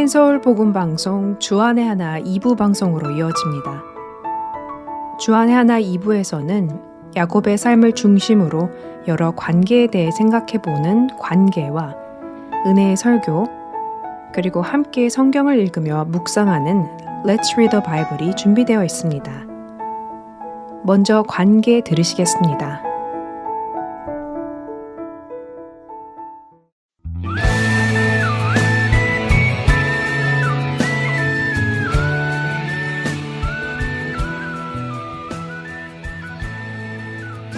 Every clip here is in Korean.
한인서울 복음방송 주안의 하나 2부 방송으로 이어집니다. 주안의 하나 2부에서는 야곱의 삶을 중심으로 여러 관계에 대해 생각해보는 관계와 은혜의 설교, 그리고 함께 성경을 읽으며 묵상하는 Let's Read the Bible이 준비되어 있습니다. 먼저 관계 들으시겠습니다.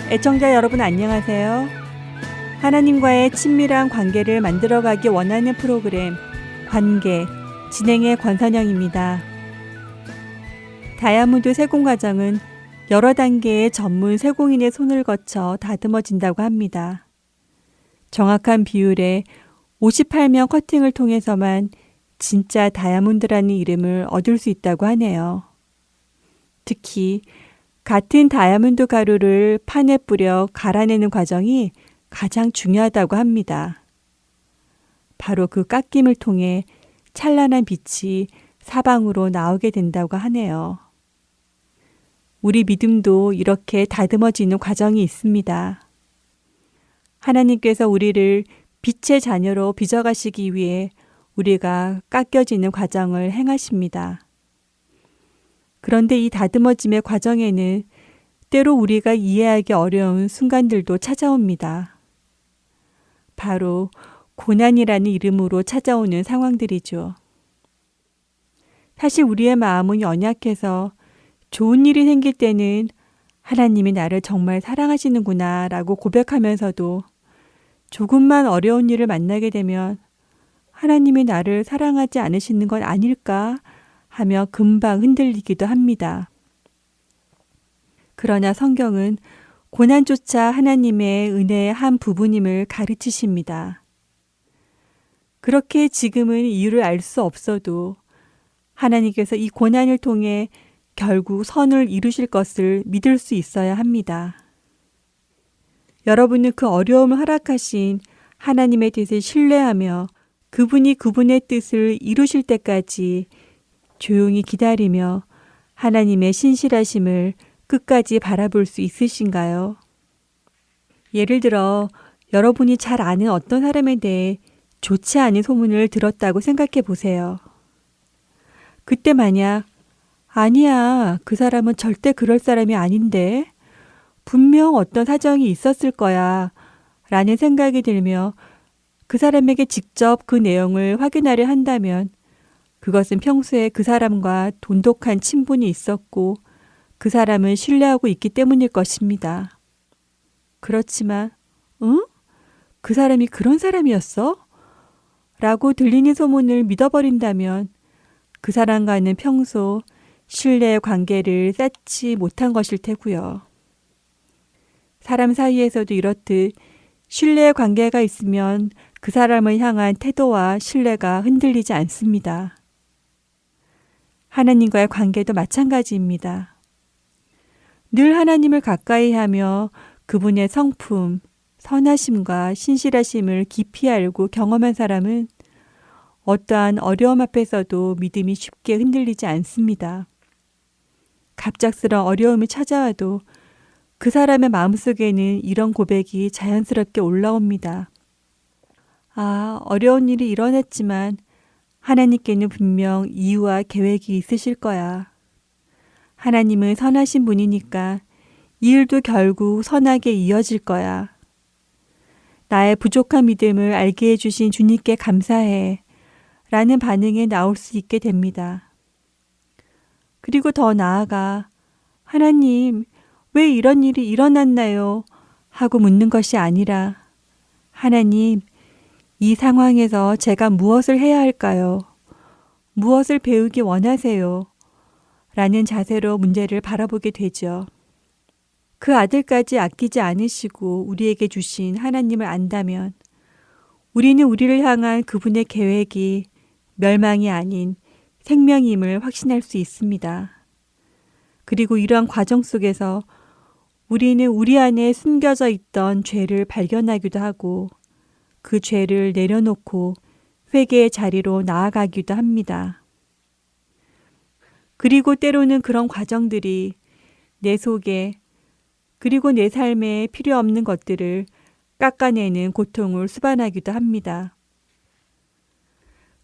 애청자 여러분 안녕하세요. 하나님과의 친밀한 관계를 만들어가기 원하는 프로그램 관계 진행의 권선영입니다. 다이아몬드 세공 과정은 여러 단계의 전문 세공인의 손을 거쳐 다듬어진다고 합니다. 정확한 비율의 58명 커팅을 통해서만 진짜 다이아몬드라는 이름을 얻을 수 있다고 하네요. 특히 같은 다이아몬드 가루를 판에 뿌려 갈아내는 과정이 가장 중요하다고 합니다. 바로 그 깎임을 통해 찬란한 빛이 사방으로 나오게 된다고 하네요. 우리 믿음도 이렇게 다듬어지는 과정이 있습니다. 하나님께서 우리를 빛의 자녀로 빚어가시기 위해 우리가 깎여지는 과정을 행하십니다. 그런데 이 다듬어짐의 과정에는 때로 우리가 이해하기 어려운 순간들도 찾아옵니다. 바로 고난이라는 이름으로 찾아오는 상황들이죠. 사실 우리의 마음은 연약해서 좋은 일이 생길 때는 하나님이 나를 정말 사랑하시는구나 라고 고백하면서도 조금만 어려운 일을 만나게 되면 하나님이 나를 사랑하지 않으시는 건 아닐까 하며 금방 흔들리기도 합니다. 그러나 성경은 고난조차 하나님의 은혜의 한 부분임을 가르치십니다. 그렇게 지금은 이유를 알 수 없어도 하나님께서 이 고난을 통해 결국 선을 이루실 것을 믿을 수 있어야 합니다. 여러분은 그 어려움을 허락하신 하나님의 뜻을 신뢰하며 그분이 그분의 뜻을 이루실 때까지 조용히 기다리며 하나님의 신실하심을 끝까지 바라볼 수 있으신가요? 예를 들어 여러분이 잘 아는 어떤 사람에 대해 좋지 않은 소문을 들었다고 생각해 보세요. 그때 만약 아니야, 그 사람은 절대 그럴 사람이 아닌데 분명 어떤 사정이 있었을 거야 라는 생각이 들며 그 사람에게 직접 그 내용을 확인하려 한다면 그것은 평소에 그 사람과 돈독한 친분이 있었고 그 사람을 신뢰하고 있기 때문일 것입니다. 그렇지만 응? 그 사람이 그런 사람이었어? 라고 들리는 소문을 믿어버린다면 그 사람과는 평소 신뢰의 관계를 쌓지 못한 것일 테고요. 사람 사이에서도 이렇듯 신뢰의 관계가 있으면 그 사람을 향한 태도와 신뢰가 흔들리지 않습니다. 하나님과의 관계도 마찬가지입니다. 늘 하나님을 가까이 하며 그분의 성품, 선하심과 신실하심을 깊이 알고 경험한 사람은 어떠한 어려움 앞에서도 믿음이 쉽게 흔들리지 않습니다. 갑작스러운 어려움이 찾아와도 그 사람의 마음속에는 이런 고백이 자연스럽게 올라옵니다. 아, 어려운 일이 일어났지만 하나님께는 분명 이유와 계획이 있으실 거야. 하나님은 선하신 분이니까 이 일도 결국 선하게 이어질 거야. 나의 부족한 믿음을 알게 해주신 주님께 감사해 라는 반응에 나올 수 있게 됩니다. 그리고 더 나아가 하나님, 왜 이런 일이 일어났나요? 하고 묻는 것이 아니라 하나님, 이 상황에서 제가 무엇을 해야 할까요? 무엇을 배우기 원하세요? 라는 자세로 문제를 바라보게 되죠. 그 아들까지 아끼지 않으시고 우리에게 주신 하나님을 안다면 우리는 우리를 향한 그분의 계획이 멸망이 아닌 생명임을 확신할 수 있습니다. 그리고 이러한 과정 속에서 우리는 우리 안에 숨겨져 있던 죄를 발견하기도 하고 그 죄를 내려놓고 회개의 자리로 나아가기도 합니다. 그리고 때로는 그런 과정들이 내 속에 그리고 내 삶에 필요 없는 것들을 깎아내는 고통을 수반하기도 합니다.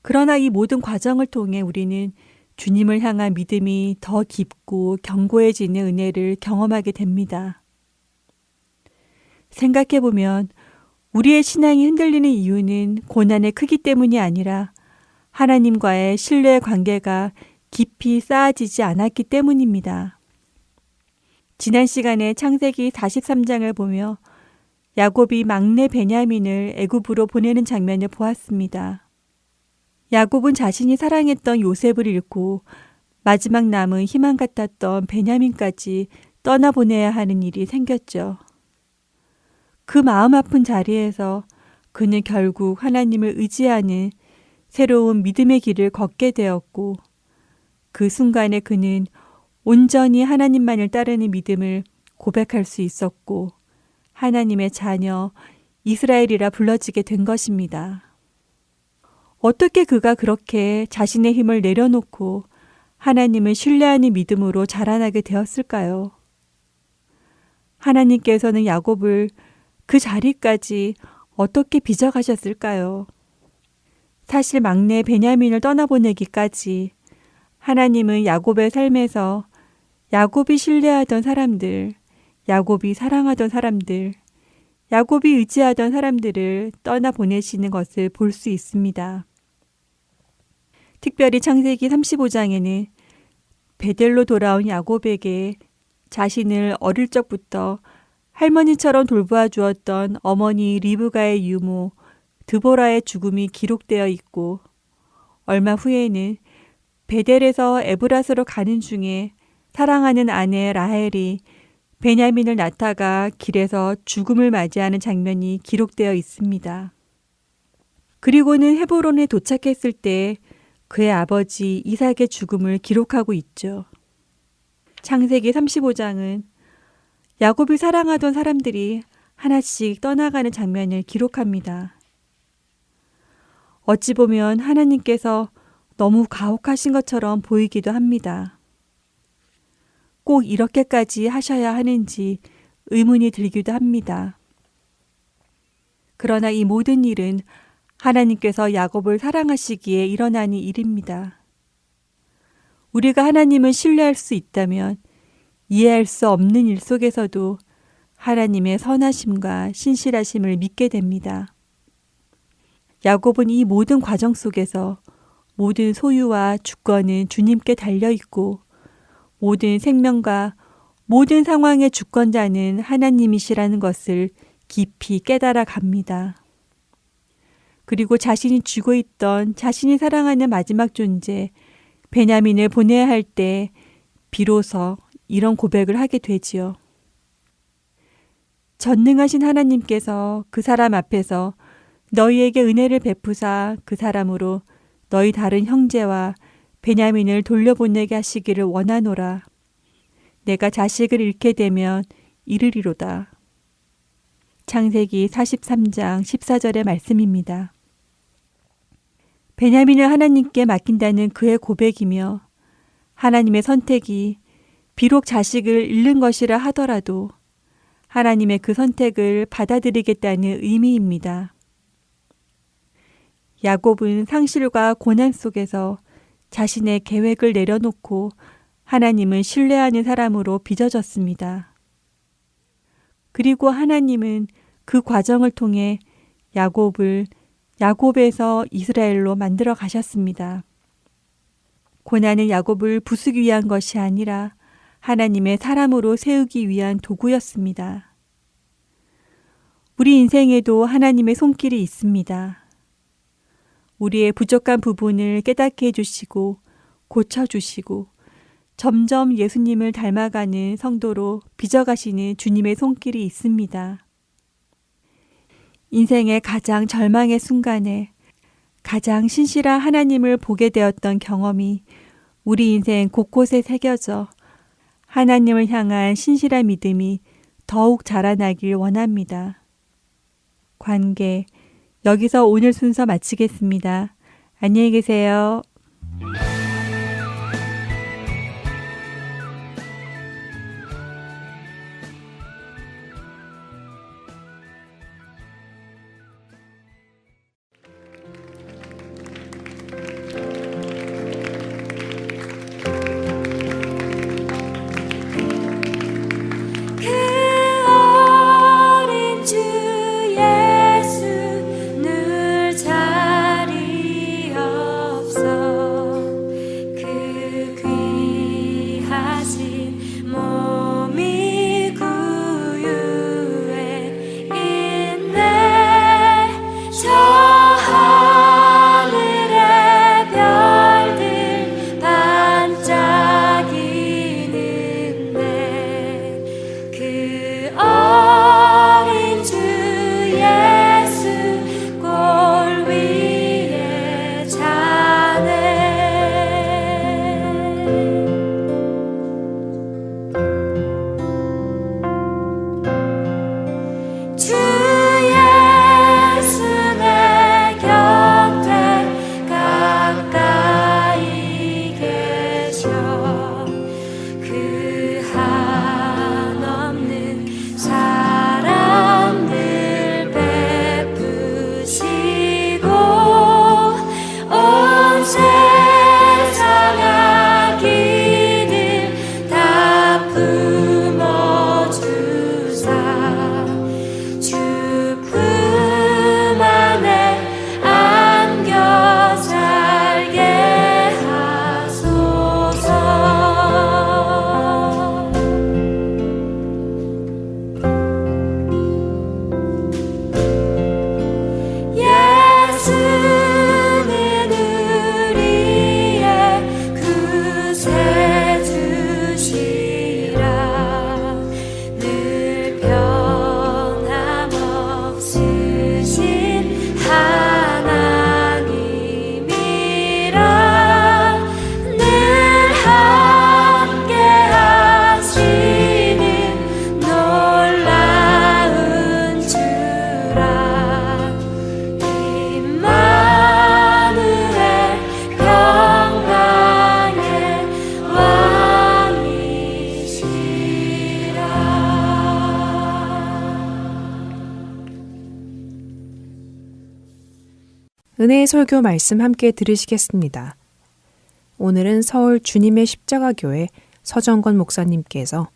그러나 이 모든 과정을 통해 우리는 주님을 향한 믿음이 더 깊고 견고해지는 은혜를 경험하게 됩니다. 생각해보면 우리의 신앙이 흔들리는 이유는 고난의 크기 때문이 아니라 하나님과의 신뢰의 관계가 깊이 쌓아지지 않았기 때문입니다. 지난 시간에 창세기 43장을 보며 야곱이 막내 베냐민을 애굽으로 보내는 장면을 보았습니다. 야곱은 자신이 사랑했던 요셉을 잃고 마지막 남은 희망 같았던 베냐민까지 떠나보내야 하는 일이 생겼죠. 그 마음 아픈 자리에서 그는 결국 하나님을 의지하는 새로운 믿음의 길을 걷게 되었고 그 순간에 그는 온전히 하나님만을 따르는 믿음을 고백할 수 있었고 하나님의 자녀 이스라엘이라 불러지게 된 것입니다. 어떻게 그가 그렇게 자신의 힘을 내려놓고 하나님을 신뢰하는 믿음으로 자라나게 되었을까요? 하나님께서는 야곱을 그 자리까지 어떻게 빚어가셨을까요? 사실 막내 베냐민을 떠나보내기까지 하나님은 야곱의 삶에서 야곱이 신뢰하던 사람들, 야곱이 사랑하던 사람들, 야곱이 의지하던 사람들을 떠나보내시는 것을 볼 수 있습니다. 특별히 창세기 35장에는 베델로 돌아온 야곱에게 자신을 어릴 적부터 할머니처럼 돌보아 주었던 어머니 리브가의 유모 드보라의 죽음이 기록되어 있고 얼마 후에는 베델에서 에브라스로 가는 중에 사랑하는 아내 라헬이 베냐민을 낳다가 길에서 죽음을 맞이하는 장면이 기록되어 있습니다. 그리고는 헤브론에 도착했을 때 그의 아버지 이삭의 죽음을 기록하고 있죠. 창세기 35장은 야곱이 사랑하던 사람들이 하나씩 떠나가는 장면을 기록합니다. 어찌 보면 하나님께서 너무 가혹하신 것처럼 보이기도 합니다. 꼭 이렇게까지 하셔야 하는지 의문이 들기도 합니다. 그러나 이 모든 일은 하나님께서 야곱을 사랑하시기에 일어나는 일입니다. 우리가 하나님을 신뢰할 수 있다면 이해할 수 없는 일 속에서도 하나님의 선하심과 신실하심을 믿게 됩니다. 야곱은 이 모든 과정 속에서 모든 소유와 주권은 주님께 달려있고 모든 생명과 모든 상황의 주권자는 하나님이시라는 것을 깊이 깨달아 갑니다. 그리고 자신이 쥐고 있던 자신이 사랑하는 마지막 존재 베냐민을 보내야 할 때 비로소 이런 고백을 하게 되지요. 전능하신 하나님께서 그 사람 앞에서 너희에게 은혜를 베푸사 그 사람으로 너희 다른 형제와 베냐민을 돌려보내게 하시기를 원하노라. 내가 자식을 잃게 되면 이르리로다. 창세기 43장 14절의 말씀입니다. 베냐민을 하나님께 맡긴다는 그의 고백이며 하나님의 선택이 비록 자식을 잃는 것이라 하더라도 하나님의 그 선택을 받아들이겠다는 의미입니다. 야곱은 상실과 고난 속에서 자신의 계획을 내려놓고 하나님을 신뢰하는 사람으로 빚어졌습니다. 그리고 하나님은 그 과정을 통해 야곱을 야곱에서 이스라엘로 만들어 가셨습니다. 고난은 야곱을 부수기 위한 것이 아니라 하나님의 사람으로 세우기 위한 도구였습니다. 우리 인생에도 하나님의 손길이 있습니다. 우리의 부족한 부분을 깨닫게 해주시고 고쳐주시고 점점 예수님을 닮아가는 성도로 빚어가시는 주님의 손길이 있습니다. 인생의 가장 절망의 순간에 가장 신실한 하나님을 보게 되었던 경험이 우리 인생 곳곳에 새겨져 하나님을 향한 신실한 믿음이 더욱 자라나길 원합니다. 관계, 여기서 오늘 순서 마치겠습니다. 안녕히 계세요. 은혜의 설교 말씀 함께 들으시겠습니다. 오늘은 서울 주님의 십자가교회 서정건 목사님께서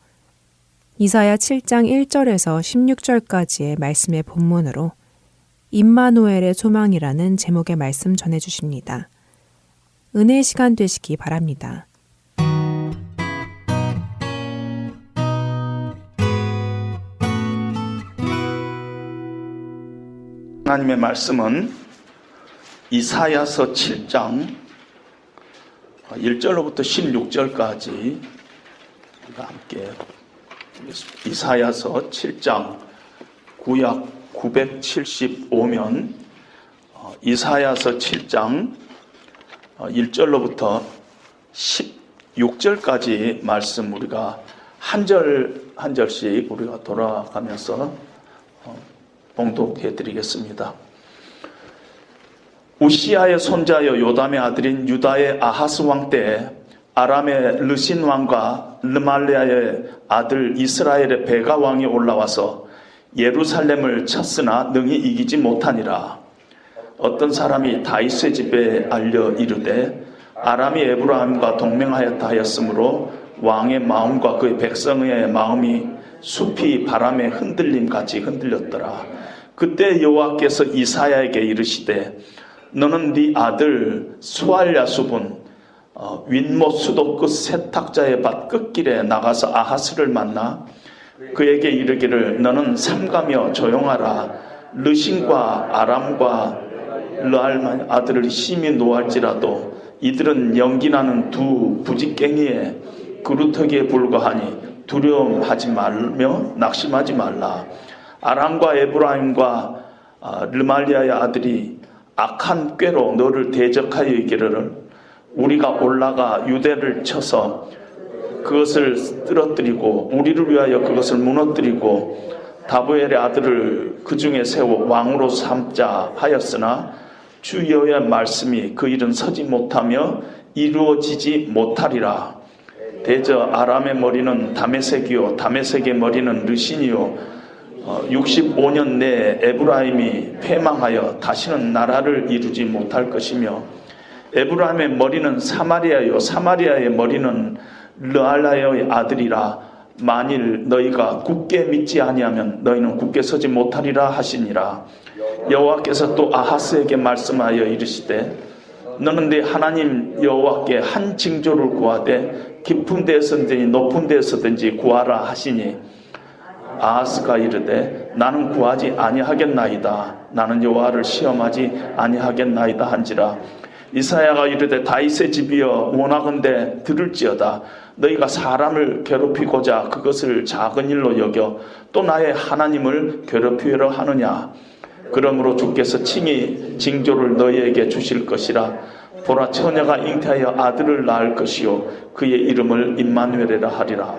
이사야 7장 1절에서 16절까지의 말씀의 본문으로 임마누엘의 소망이라는 제목의 말씀 전해주십니다. 은혜의 시간 되시기 바랍니다. 하나님의 말씀은 이사야서 7장 1절로부터 16절까지 우리가 함께 이사야서 7장 구약 975면 이사야서 7장 1절로부터 16절까지 말씀 우리가 한 절 한 절씩 우리가 돌아가면서 봉독해 드리겠습니다. 우시야의 손자여 요담의 아들인 유다의 아하스 왕 때 아람의 르신 왕과 르말리아의 아들 이스라엘의 베가 왕이 올라와서 예루살렘을 쳤으나 능히 이기지 못하니라. 어떤 사람이 다윗의 집에 알려 이르되 아람이 에브라임과 동맹하였다 하였으므로 왕의 마음과 그의 백성의 마음이 숲이 바람에 흔들림 같이 흔들렸더라. 그때 여호와께서 이사야에게 이르시되 너는 네 아들 수알야숲은 윗못 수도 끝 세탁자의 밭 끝길에 나가서 아하스를 만나 그에게 이르기를 너는 삼가며 조용하라. 르신과 아람과 르알만 아들을 심히 노할지라도 이들은 연기나는 두 부직갱이의 그루터기에 불과하니 두려움하지 말며 낙심하지 말라. 아람과 에브라임과 르말리아의 아들이 악한 꾀로 너를 대적하여 이기를 우리가 올라가 유대를 쳐서 그것을 쓰러뜨리고 우리를 위하여 그것을 무너뜨리고 다부엘의 아들을 그 중에 세워 왕으로 삼자 하였으나 주 여호와의 말씀이 그 일은 서지 못하며 이루어지지 못하리라. 대저 아람의 머리는 다메섹이요 다메섹의 머리는 르신이요 65년 내에 에브라임이 패망하여 다시는 나라를 이루지 못할 것이며 에브라임의 머리는 사마리아요 사마리아의 머리는 르알라의 아들이라. 만일 너희가 굳게 믿지 아니하면 너희는 굳게 서지 못하리라 하시니라. 여호와께서 또 아하스에게 말씀하여 이르시되 너는 네 하나님 여호와께 한 징조를 구하되 깊은 데서든지 높은 데서든지 구하라 하시니 아하스가 이르되 나는 구하지 아니하겠나이다. 나는 여호와를 시험하지 아니하겠나이다 한지라. 이사야가 이르되 다윗의 집이여 원하건대 들을지어다. 너희가 사람을 괴롭히고자 그것을 작은 일로 여겨 또 나의 하나님을 괴롭히려 하느냐. 그러므로 주께서 칭히 징조를 너희에게 주실 것이라. 보라 처녀가 잉태하여 아들을 낳을 것이요 그의 이름을 임마누엘이라 하리라.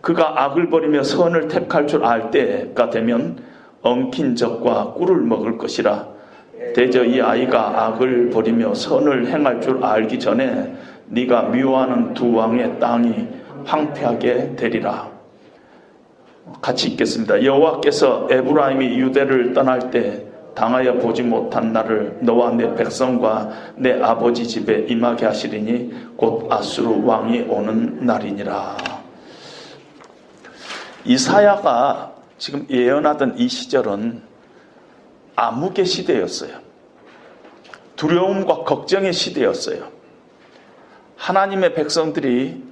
그가 악을 버리며 선을 택할 줄 알 때가 되면 엉킨 젖과 꿀을 먹을 것이라. 대저 이 아이가 악을 버리며 선을 행할 줄 알기 전에 네가 미워하는 두 왕의 땅이 황폐하게 되리라. 같이 읽겠습니다. 여호와께서 에브라임이 유대를 떠날 때 당하여 보지 못한 날을 너와 내 백성과 내 아버지 집에 임하게 하시리니 곧 아수르 왕이 오는 날이니라. 이사야가 지금 예언하던 이 시절은 암흑의 시대였어요. 두려움과 걱정의 시대였어요. 하나님의 백성들이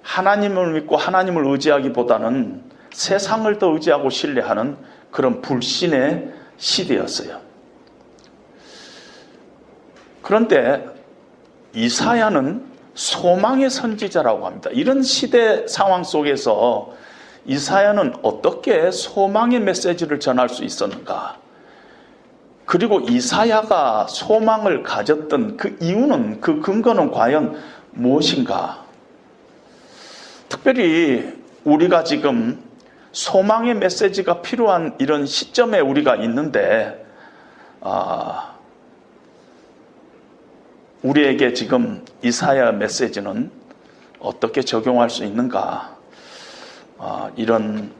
하나님을 믿고 하나님을 의지하기보다는 세상을 더 의지하고 신뢰하는 그런 불신의 시대였어요. 그런데 이사야는 소망의 선지자라고 합니다. 이런 시대 상황 속에서 이사야는 어떻게 소망의 메시지를 전할 수 있었는가? 그리고 이사야가 소망을 가졌던 그 이유는, 그 근거는 과연 무엇인가? 특별히 우리가 지금 소망의 메시지가 필요한 이런 시점에 우리가 있는데 우리에게 지금 이사야 메시지는 어떻게 적용할 수 있는가? 이런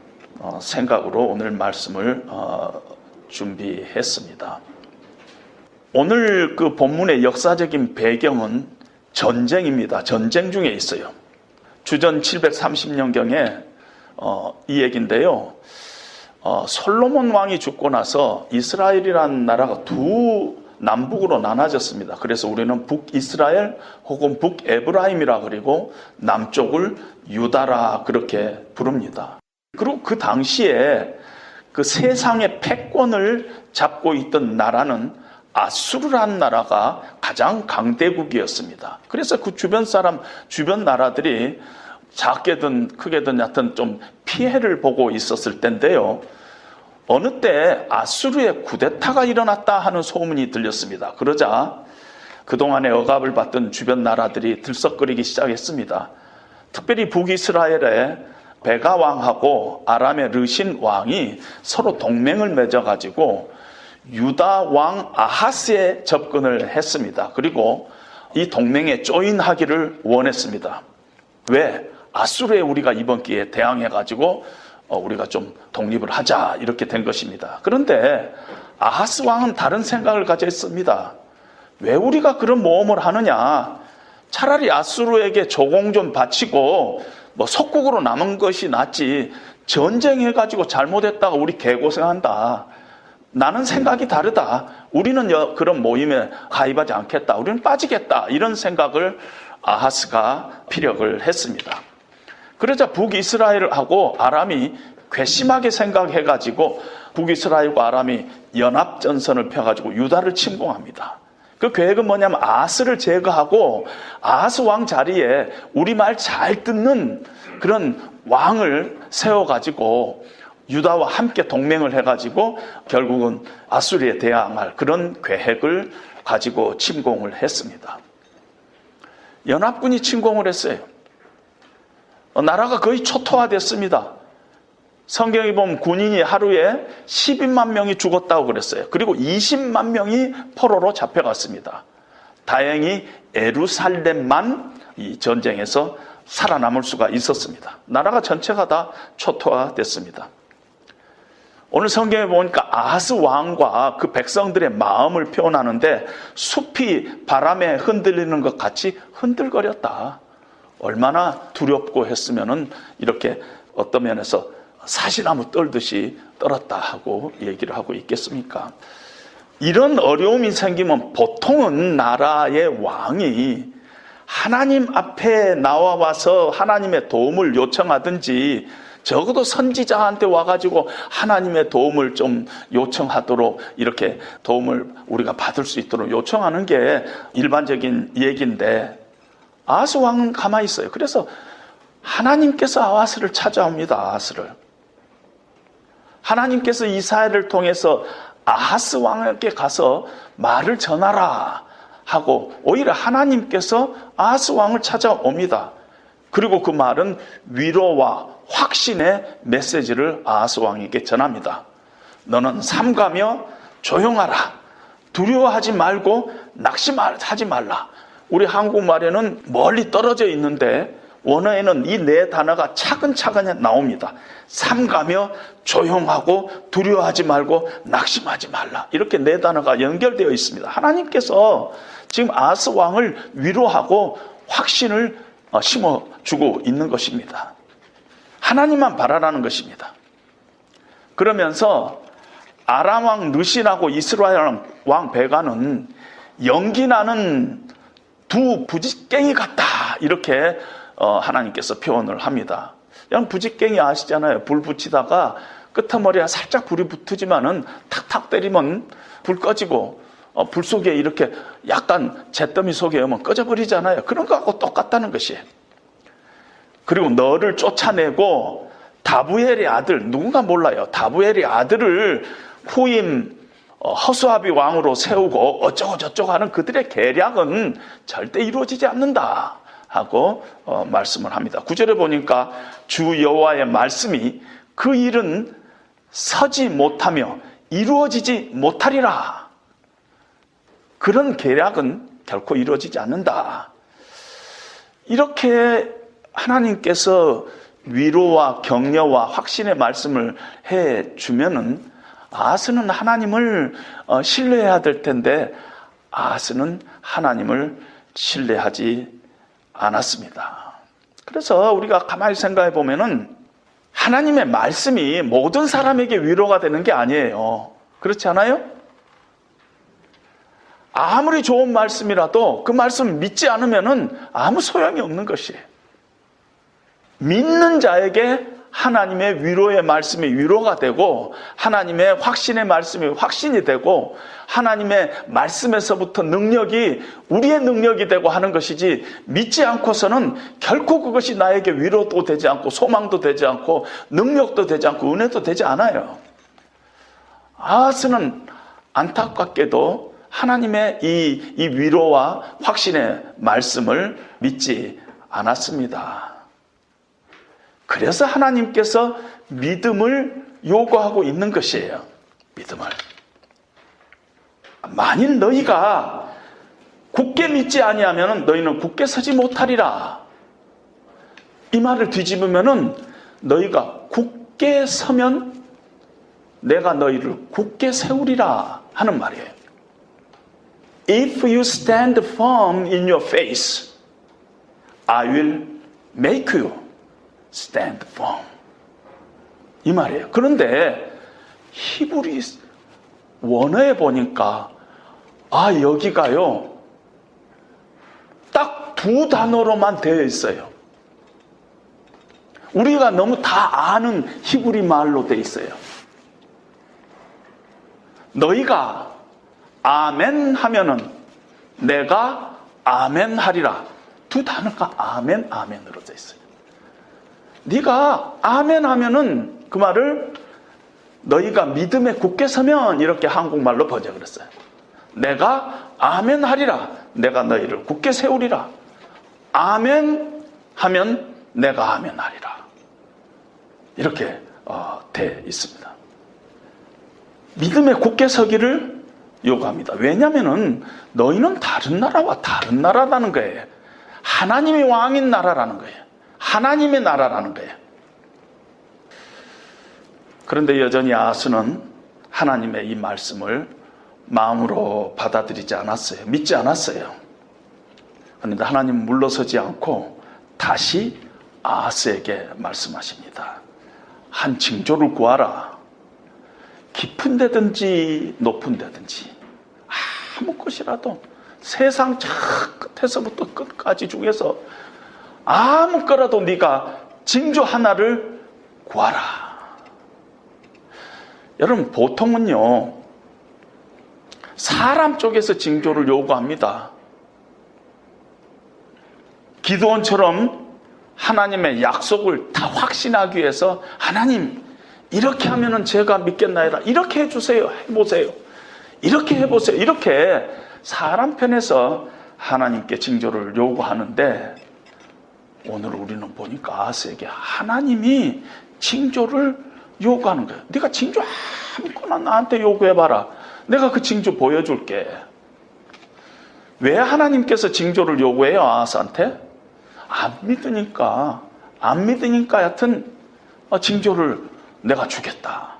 생각으로 오늘 말씀을 준비했습니다. 오늘 그 본문의 역사적인 배경은 전쟁입니다. 전쟁 중에 있어요. 주전 730년경에 이 얘기인데요. 솔로몬 왕이 죽고 나서 이스라엘이라는 나라가 두 남북으로 나눠졌습니다. 그래서 우리는 북이스라엘 혹은 북에브라임이라 그리고 남쪽을 유다라 그렇게 부릅니다. 그리고 그 당시에 그 세상의 패권을 잡고 있던 나라는 아수르라는 나라가 가장 강대국이었습니다. 그래서 그 주변 나라들이 작게든 크게든 여하튼 좀 피해를 보고 있었을 때인데요. 어느 때 아수르의 쿠데타가 일어났다 하는 소문이 들렸습니다. 그러자 그동안의 억압을 받던 주변 나라들이 들썩거리기 시작했습니다. 특별히 북이스라엘의 베가 왕하고 아람의 르신 왕이 서로 동맹을 맺어가지고 유다 왕 아하스에 접근을 했습니다. 그리고 이 동맹에 조인하기를 원했습니다. 왜? 아수르에 우리가 이번 기회에 대항해가지고 우리가 좀 독립을 하자 이렇게 된 것입니다. 그런데 아하스 왕은 다른 생각을 가져 있습니다. 왜 우리가 그런 모험을 하느냐? 차라리 아수르에게 조공 좀 바치고 속국으로 남은 것이 낫지 전쟁해가지고 잘못했다가 우리 개고생한다. 나는 생각이 다르다. 우리는 그런 모임에 가입하지 않겠다. 우리는 빠지겠다. 이런 생각을 아하스가 피력을 했습니다. 그러자 북이스라엘하고 아람이 괘씸하게 생각해가지고 북이스라엘과 아람이 연합전선을 펴가지고 유다를 침공합니다. 그 계획은 뭐냐면 아하스를 제거하고 아하스 왕 자리에 우리 말 잘 듣는 그런 왕을 세워가지고 유다와 함께 동맹을 해가지고 결국은 아수르에 대항할 그런 계획을 가지고 침공을 했습니다. 연합군이 침공을 했어요. 나라가 거의 초토화됐습니다. 성경에 보면 군인이 하루에 12만 명이 죽었다고 그랬어요. 그리고 20만 명이 포로로 잡혀갔습니다. 다행히 예루살렘만 이 전쟁에서 살아남을 수가 있었습니다. 나라가 전체가 다 초토화됐습니다. 오늘 성경에 보니까 아하스 왕과 그 백성들의 마음을 표현하는데 숲이 바람에 흔들리는 것 같이 흔들거렸다. 얼마나 두렵고 했으면은 이렇게 어떤 면에서 사시나무 떨듯이 떨었다 하고 얘기를 하고 있겠습니까? 이런 어려움이 생기면 보통은 나라의 왕이 하나님 앞에 나와서 하나님의 도움을 요청하든지 적어도 선지자한테 와가지고 하나님의 도움을 좀 요청하도록 이렇게 도움을 우리가 받을 수 있도록 요청하는 게 일반적인 얘기인데 아하스 왕은 가만히 있어요. 그래서 하나님께서 아하스를 찾아옵니다. 아하스를. 하나님께서 이사야를 통해서 아하스 왕에게 가서 말을 전하라 하고 오히려 하나님께서 아하스 왕을 찾아옵니다. 그리고 그 말은 위로와 확신의 메시지를 아하스 왕에게 전합니다. 너는 삼가며 조용하라. 두려워하지 말고 낙심하지 말라. 우리 한국말에는 멀리 떨어져 있는데 원어에는 이 네 단어가 차근차근 나옵니다. 삼가며 조용하고 두려워하지 말고 낙심하지 말라. 이렇게 네 단어가 연결되어 있습니다. 하나님께서 지금 아하스 왕을 위로하고 확신을 심어주고 있는 것입니다. 하나님만 바라라는 것입니다. 그러면서 아람 왕 르신하고 이스라엘 왕 베가는 연기 나는 두 부직갱이 같다. 이렇게 하나님께서 표현을 합니다. 그냥 부직갱이 아시잖아요. 불 붙이다가 끄트머리에 살짝 불이 붙지만은 탁탁 때리면 불 꺼지고 불 속에 이렇게 약간 잿더미 속에 오면 꺼져버리잖아요. 그런 거하고 똑같다는 것이에요. 그리고 너를 쫓아내고 다부엘의 아들, 누군가 몰라요. 다부엘의 아들을 후임 허수아비 왕으로 세우고 어쩌고 저쩌고 하는 그들의 계략은 절대 이루어지지 않는다 하고 말씀을 합니다. 9절에 보니까 주 여호와의 말씀이 그 일은 서지 못하며 이루어지지 못하리라. 그런 계략은 결코 이루어지지 않는다. 이렇게 하나님께서 위로와 격려와 확신의 말씀을 해주면은 아하스는 하나님을 신뢰해야 될 텐데 아하스는 하나님을 신뢰하지 않았습니다. 그래서 우리가 가만히 생각해 보면은 하나님의 말씀이 모든 사람에게 위로가 되는 게 아니에요. 그렇지 않아요? 아무리 좋은 말씀이라도 그 말씀을 믿지 않으면은 아무 소용이 없는 것이에요. 믿는 자에게 하나님의 위로의 말씀이 위로가 되고 하나님의 확신의 말씀이 확신이 되고 하나님의 말씀에서부터 능력이 우리의 능력이 되고 하는 것이지 믿지 않고서는 결코 그것이 나에게 위로도 되지 않고 소망도 되지 않고 능력도 되지 않고 은혜도 되지 않아요. 아하스는 안타깝게도 하나님의 이 위로와 확신의 말씀을 믿지 않았습니다. 그래서 하나님께서 믿음을 요구하고 있는 것이에요. 믿음을. 만일 너희가 굳게 믿지 아니하면 너희는 굳게 서지 못하리라. 이 말을 뒤집으면은 너희가 굳게 서면 내가 너희를 굳게 세우리라 하는 말이에요. If you stand firm in your faith, I will make you stand firm. 이 말이에요. 그런데 히브리 원어에 보니까 여기가요 딱 두 단어로만 되어 있어요. 우리가 너무 다 아는 히브리 말로 되어 있어요. 너희가 아멘 하면은 내가 아멘 하리라. 두 단어가 아멘 아멘으로 되어 있어요. 네가 아멘 하면은 그 말을 너희가 믿음에 굳게 서면 이렇게 한국말로 번역을 했어요. 내가 아멘 하리라. 내가 너희를 굳게 세우리라. 아멘 하면 내가 아멘 하리라. 이렇게 돼 있습니다. 믿음에 굳게 서기를 요구합니다. 왜냐하면 너희는 다른 나라와 다른 나라라는 거예요. 하나님이 왕인 나라라는 거예요. 하나님의 나라라는 거예요. 그런데 여전히 아하스는 하나님의 이 말씀을 마음으로 받아들이지 않았어요. 믿지 않았어요. 그런데 하나님은 물러서지 않고 다시 아하스에게 말씀하십니다. 한 징조를 구하라. 깊은 데든지 높은 데든지 아무 것이라도 세상 저 끝에서부터 끝까지 중에서 아무 거라도 네가 징조 하나를 구하라. 여러분 보통은요 사람 쪽에서 징조를 요구합니다. 기드온처럼 하나님의 약속을 다 확신하기 위해서 하나님 이렇게 하면은 제가 믿겠나이다. 이렇게 해주세요. 해보세요. 이렇게 해보세요. 이렇게 사람 편에서 하나님께 징조를 요구하는데 오늘 우리는 보니까 아하스에게 하나님이 징조를 요구하는 거예요. 네가 징조 아무거나 나한테 요구해봐라. 내가 그 징조 보여줄게. 왜 하나님께서 징조를 요구해요? 아하스한테? 안 믿으니까 하여튼 징조를 내가 주겠다.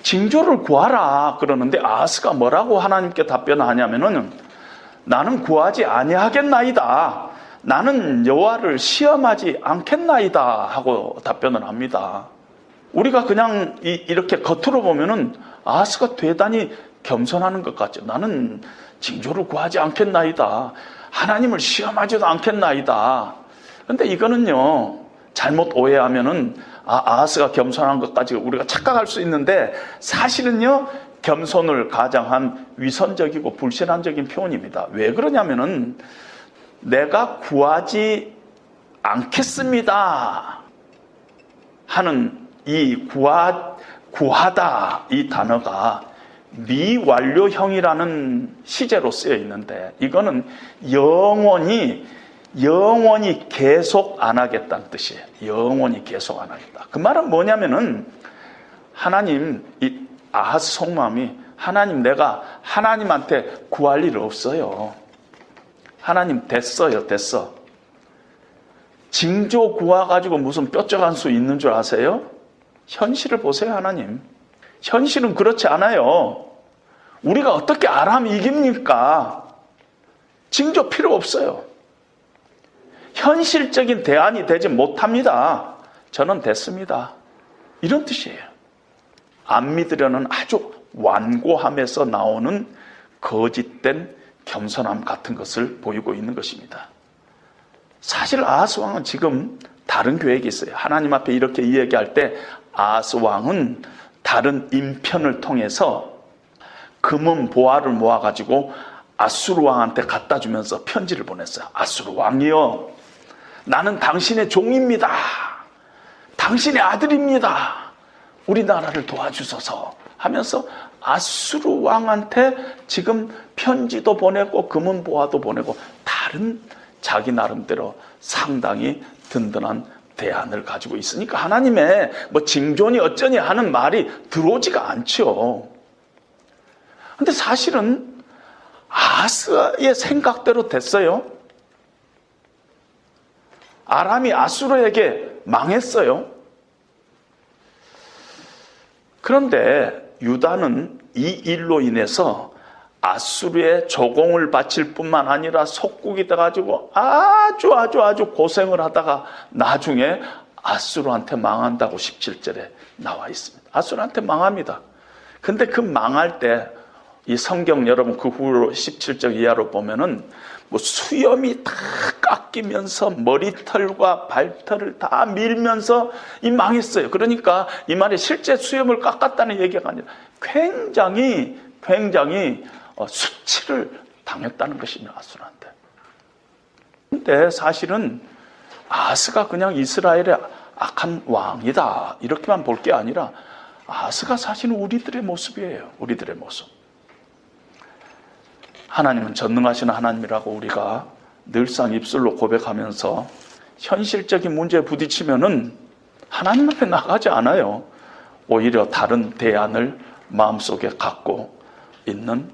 징조를 구하라 그러는데 아하스가 뭐라고 하나님께 답변하냐면은 나는 구하지 아니하겠나이다. 나는 여호와를 시험하지 않겠나이다 하고 답변을 합니다. 우리가 그냥 이렇게 겉으로 보면은 아하스가 대단히 겸손하는 것 같죠. 나는 징조를 구하지 않겠나이다. 하나님을 시험하지도 않겠나이다. 그런데 이거는요 잘못 오해하면은 아하스가 겸손한 것까지 우리가 착각할 수 있는데 사실은요 겸손을 가장한 위선적이고 불신앙적인 표현입니다. 왜 그러냐면은 내가 구하지 않겠습니다 하는 이 구하다 이 단어가 미완료형이라는 시제로 쓰여 있는데 이거는 영원히 계속 안 하겠다는 뜻이에요. 영원히 계속 안 하겠다. 그 말은 뭐냐면은 하나님, 이 아하스 속마음이 하나님 내가 하나님한테 구할 일 없어요. 하나님 됐어. 징조 구해가지고 무슨 뾰족한 수 있는 줄 아세요? 현실을 보세요. 하나님. 현실은 그렇지 않아요. 우리가 어떻게 아람 이깁니까? 징조 필요 없어요. 현실적인 대안이 되지 못합니다. 저는 됐습니다. 이런 뜻이에요. 안 믿으려는 아주 완고함에서 나오는 거짓된 겸손함 같은 것을 보이고 있는 것입니다. 사실 아하스 왕은 지금 다른 계획이 있어요. 하나님 앞에 이렇게 이야기할 때 아하스 왕은 다른 인편을 통해서 금은 보화를 모아가지고 아수르 왕한테 갖다 주면서 편지를 보냈어요. 아수르 왕이여, 나는 당신의 종입니다. 당신의 아들입니다. 우리나라를 도와주소서 하면서 아수르 왕한테 지금 편지도 보내고 금은 보화도 보내고 다른 자기 나름대로 상당히 든든한 대안을 가지고 있으니까 하나님의 뭐 징조니 어쩌니 하는 말이 들어오지가 않죠. 근데 사실은 아하스의 생각대로 됐어요. 아람이 아수르에게 망했어요. 그런데 유다는 이 일로 인해서 아수르의 조공을 바칠 뿐만 아니라 속국이 돼가지고 아주 고생을 하다가 나중에 아수르한테 망한다고 17절에 나와 있습니다. 아수르한테 망합니다. 근데 그 망할 때 이 성경 여러분 그 후로 17절 이하로 보면은 뭐 수염이 다 깎이면서 머리털과 발털을 다 밀면서 이 망했어요. 그러니까 이 말이 실제 수염을 깎았다는 얘기가 아니라 굉장히 수치를 당했다는 것입니다. 아수르한테. 근데 사실은 아하스가 그냥 이스라엘의 악한 왕이다 이렇게만 볼 게 아니라 아하스가 사실은 우리들의 모습이에요. 우리들의 모습. 하나님은 전능하신 하나님이라고 우리가 늘상 입술로 고백하면서 현실적인 문제에 부딪히면은 하나님 앞에 나가지 않아요. 오히려 다른 대안을 마음속에 갖고 있는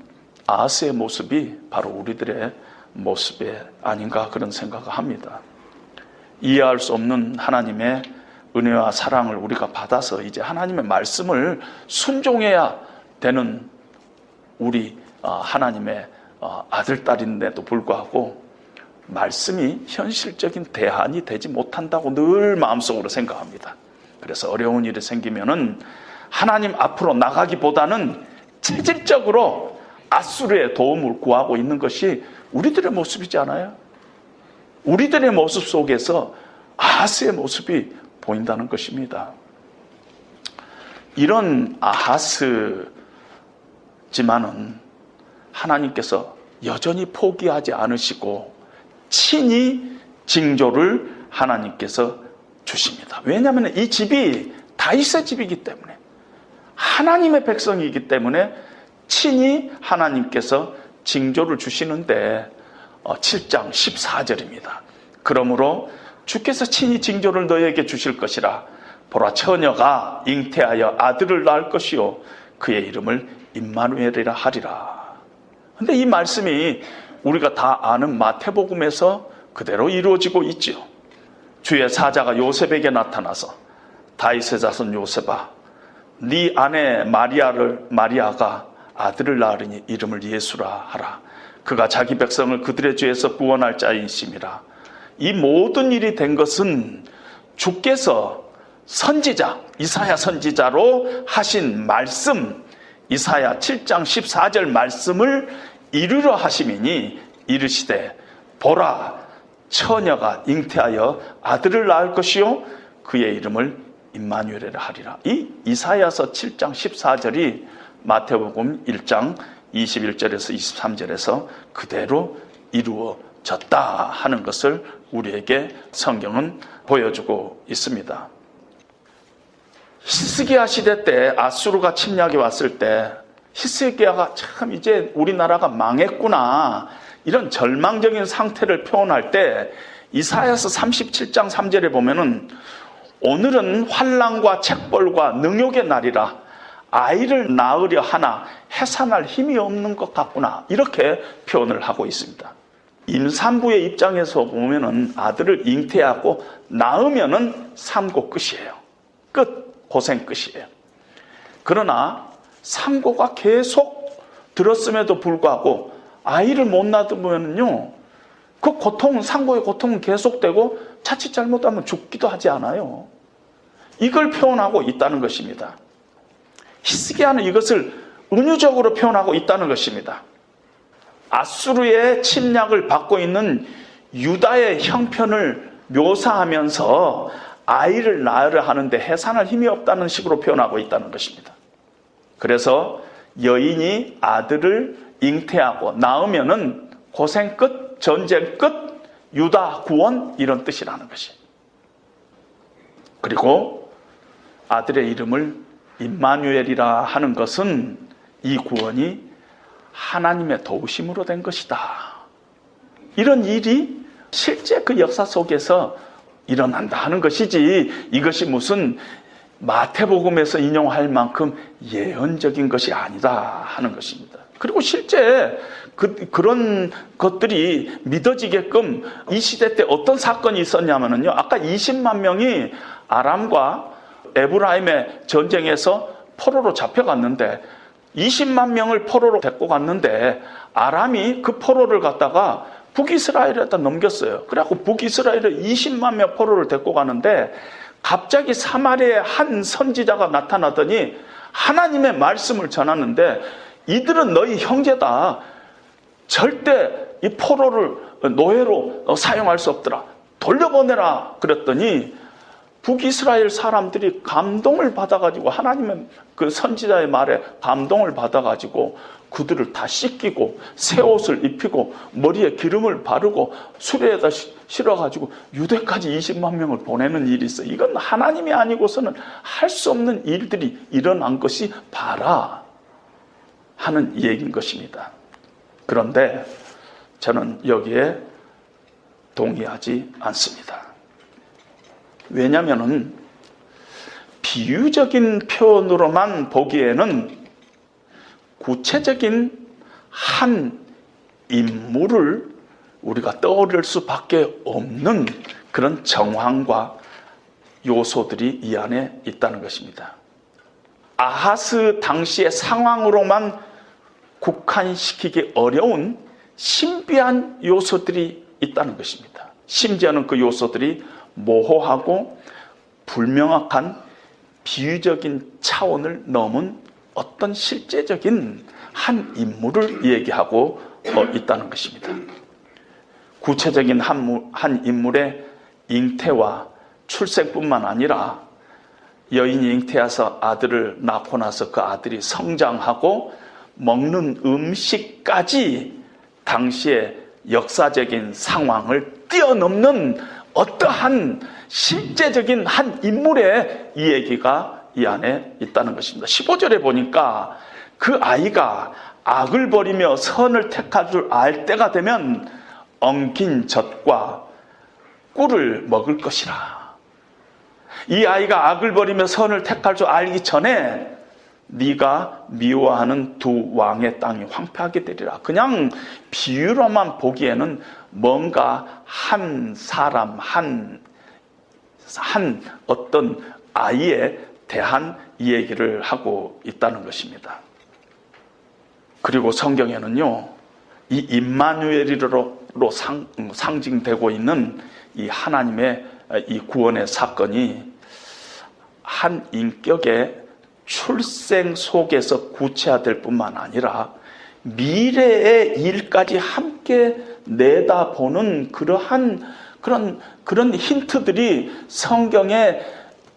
아하스의 모습이 바로 우리들의 모습이 아닌가 그런 생각을 합니다. 이해할 수 없는 하나님의 은혜와 사랑을 우리가 받아서 이제 하나님의 말씀을 순종해야 되는 우리 하나님의 아들, 딸인데도 불구하고 말씀이 현실적인 대안이 되지 못한다고 늘 마음속으로 생각합니다. 그래서 어려운 일이 생기면은 하나님 앞으로 나가기보다는 체질적으로 아수르의 도움을 구하고 있는 것이 우리들의 모습이지 않아요? 우리들의 모습 속에서 아하스의 모습이 보인다는 것입니다. 이런 아하스지만은 하나님께서 여전히 포기하지 않으시고 친히 징조를 하나님께서 주십니다. 왜냐하면 이 집이 다윗의 집이기 때문에, 하나님의 백성이기 때문에 친히 하나님께서 징조를 주시는데 7장 14절입니다. 그러므로 주께서 친히 징조를 너에게 주실 것이라. 보라, 처녀가 잉태하여 아들을 낳을 것이요 그의 이름을 임마누엘이라 하리라. 근데 이 말씀이 우리가 다 아는 마태복음에서 그대로 이루어지고 있죠. 주의 사자가 요셉에게 나타나서 다윗의 자손 요셉아, 네 아내 마리아가 아들을 낳으리니 이름을 예수라 하라. 그가 자기 백성을 그들의 죄에서 구원할 자이심이라. 이 모든 일이 된 것은 주께서 선지자 이사야 선지자로 하신 말씀, 이사야 7장 14절 말씀을 이루려 하심이니 이르시되 보라, 처녀가 잉태하여 아들을 낳을 것이요 그의 이름을 임마누엘이라 하리라. 이 이사야서 7장 14절이 마태복음 1장 21절에서 23절에서 그대로 이루어졌다 하는 것을 우리에게 성경은 보여주고 있습니다. 히스기야 시대 때 아수르가 침략해 왔을 때 히스기야가 참 이제 우리나라가 망했구나 이런 절망적인 상태를 표현할 때 이사야서 37장 3절에 보면은 오늘은 환난과 책벌과 능욕의 날이라 아이를 낳으려 하나 해산할 힘이 없는 것 같구나 이렇게 표현을 하고 있습니다. 임산부의 입장에서 보면은 아들을 잉태하고 낳으면은 산고 끝이에요. 끝, 고생 끝이에요. 그러나 산고가 계속 들었음에도 불구하고 아이를 못 낳으면요, 그 고통은, 산고의 고통은 계속되고 자칫 잘못하면 죽기도 하지 않아요. 이걸 표현하고 있다는 것입니다. 히스기야는 이것을 은유적으로 표현하고 있다는 것입니다. 아수르의 침략을 받고 있는 유다의 형편을 묘사하면서 아이를 낳으려 하는데 해산할 힘이 없다는 식으로 표현하고 있다는 것입니다. 그래서 여인이 아들을 잉태하고 낳으면은 고생 끝, 전쟁 끝, 유다 구원 이런 뜻이라는 것이. 그리고 아들의 이름을 임마누엘이라 하는 것은 이 구원이 하나님의 도우심으로 된 것이다. 이런 일이 실제 그 역사 속에서 일어난다 하는 것이지 이것이 무슨 마태복음에서 인용할 만큼 예언적인 것이 아니다 하는 것입니다. 그리고 실제 그런 것들이 믿어지게끔 이 시대 때 어떤 사건이 있었냐면요, 아까 20만 명이 아람과 에브라임의 전쟁에서 포로로 잡혀갔는데 20만 명을 포로로 데리고 갔는데 아람이 그 포로를 갖다가 북이스라엘에다 넘겼어요. 그래갖고 북이스라엘에 20만 명 포로를 데리고 가는데 갑자기 사마리아에 한 선지자가 나타나더니 하나님의 말씀을 전하는데 이들은 너희 형제다. 절대 이 포로를 노예로 사용할 수 없더라. 돌려보내라. 그랬더니 북이스라엘 사람들이 감동을 받아가지고 하나님의 그 선지자의 말에 감동을 받아가지고 그들을 다 씻기고 새 옷을 입히고 머리에 기름을 바르고 수레에다 실어가지고 유대까지 20만 명을 보내는 일이 있어요. 이건 하나님이 아니고서는 할 수 없는 일들이 일어난 것이 봐라 하는 얘기인 것입니다. 그런데 저는 여기에 동의하지 않습니다. 왜냐하면 비유적인 표현으로만 보기에는 구체적인 한 인물을 우리가 떠올릴 수밖에 없는 그런 정황과 요소들이 이 안에 있다는 것입니다. 아하스 당시의 상황으로만 국한시키기 어려운 신비한 요소들이 있다는 것입니다. 심지어는 그 요소들이 모호하고 불명확한 비유적인 차원을 넘은 어떤 실제적인 한 인물을 얘기하고 있다는 것입니다. 구체적인 한 인물의 잉태와 출생뿐만 아니라 여인이 잉태해서 아들을 낳고 나서 그 아들이 성장하고 먹는 음식까지 당시의 역사적인 상황을 뛰어넘는 어떠한 실제적인 한 인물의 이 얘기가 이 안에 있다는 것입니다. 15절에 보니까 그 아이가 악을 버리며 선을 택할 줄 알 때가 되면 엉킨 젖과 꿀을 먹을 것이라. 이 아이가 악을 버리며 선을 택할 줄 알기 전에 네가 미워하는 두 왕의 땅이 황폐하게 되리라. 그냥 비유로만 보기에는 뭔가 한 사람, 한 어떤 아이에 대한 이야기를 하고 있다는 것입니다. 그리고 성경에는요, 이 임마누엘이로 상징되고 있는 이 하나님의 이 구원의 사건이 한 인격의 출생 속에서 구체화될 뿐만 아니라 미래의 일까지 함께 내다보는 그런 힌트들이 성경에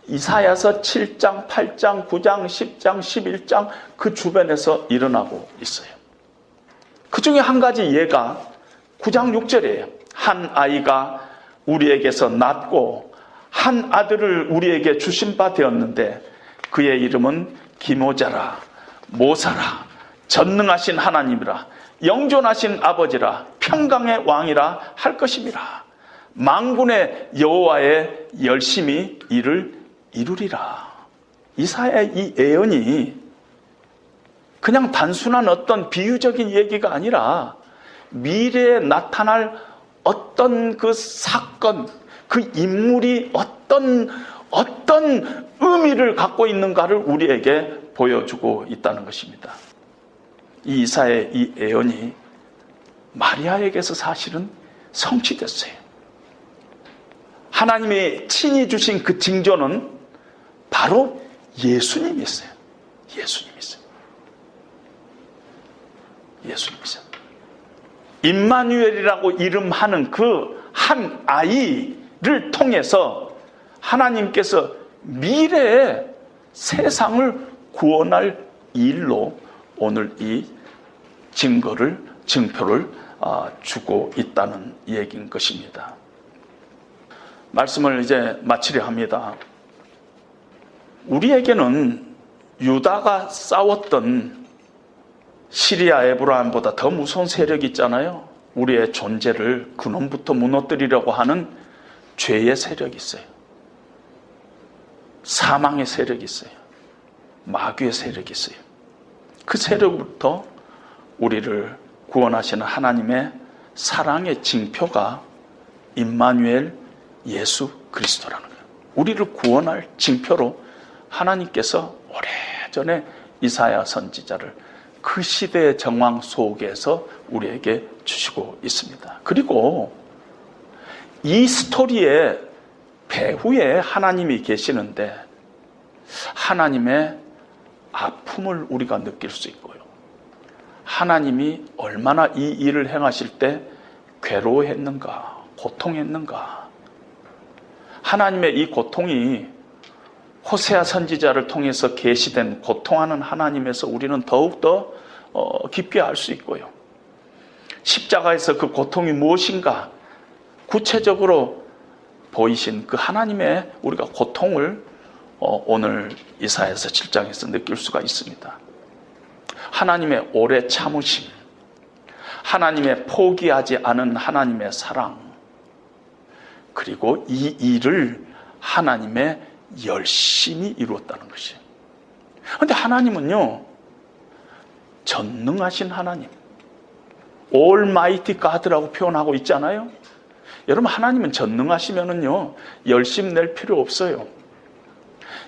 이사야서 7장, 8장, 9장, 10장, 11장 그 주변에서 일어나고 있어요. 그 중에 한 가지 예가 9장 6절이에요. 한 아이가 우리에게서 낳고 한 아들을 우리에게 주신 바 되었는데 그의 이름은 기모자라, 모사라, 전능하신 하나님이라, 영존하신 아버지라, 평강의 왕이라 할 것입니다. 만군의 여호와의 열심히 이를 이루리라. 이사야의 이 예언이 그냥 단순한 어떤 비유적인 얘기가 아니라 미래에 나타날 어떤 그 사건, 그 인물이 어떤 의미를 갖고 있는가를 우리에게 보여주고 있다는 것입니다. 이 이사야의 이 예언이 마리아에게서 사실은 성취됐어요. 하나님이 친히 주신 그 징조는 바로 예수님이었어요. 예수님이었어요. 임마누엘이라고 이름하는 그 한 아이를 통해서 하나님께서 미래의 세상을 구원할 일로 오늘 이 증표를 주고 있다는 얘기인 것입니다. 말씀을 이제 마치려 합니다. 우리에게는 유다가 싸웠던 시리아 에브라임보다 더 무서운 세력이 있잖아요. 우리의 존재를 근원부터 무너뜨리려고 하는 죄의 세력이 있어요. 사망의 세력이 있어요. 마귀의 세력이 있어요. 그 세력부터 우리를 구원하시는 하나님의 사랑의 징표가 임마누엘 예수 그리스도라는 거예요. 우리를 구원할 징표로 하나님께서 오래전에 이사야 선지자를 그 시대의 정황 속에서 우리에게 주시고 있습니다. 그리고 이 스토리의 배후에 하나님이 계시는데 하나님의 아픔을 우리가 느낄 수 있고요. 하나님이 얼마나 이 일을 행하실 때 괴로워했는가, 고통했는가. 하나님의 이 고통이 호세아 선지자를 통해서 계시된 고통하는 하나님에서 우리는 더욱더 깊게 알 수 있고요. 십자가에서 그 고통이 무엇인가 구체적으로 보이신 그 하나님의 우리가 고통을 오늘 이사야서 7장에서 느낄 수가 있습니다. 하나님의 오래 참으심, 하나님의 포기하지 않은 하나님의 사랑, 그리고 이 일을 하나님의 열심히 이루었다는 것이에요. 그런데 하나님은요, 전능하신 하나님, Almighty God라고 표현하고 있잖아요. 여러분, 하나님은 전능하시면은요, 열심 낼 필요 없어요.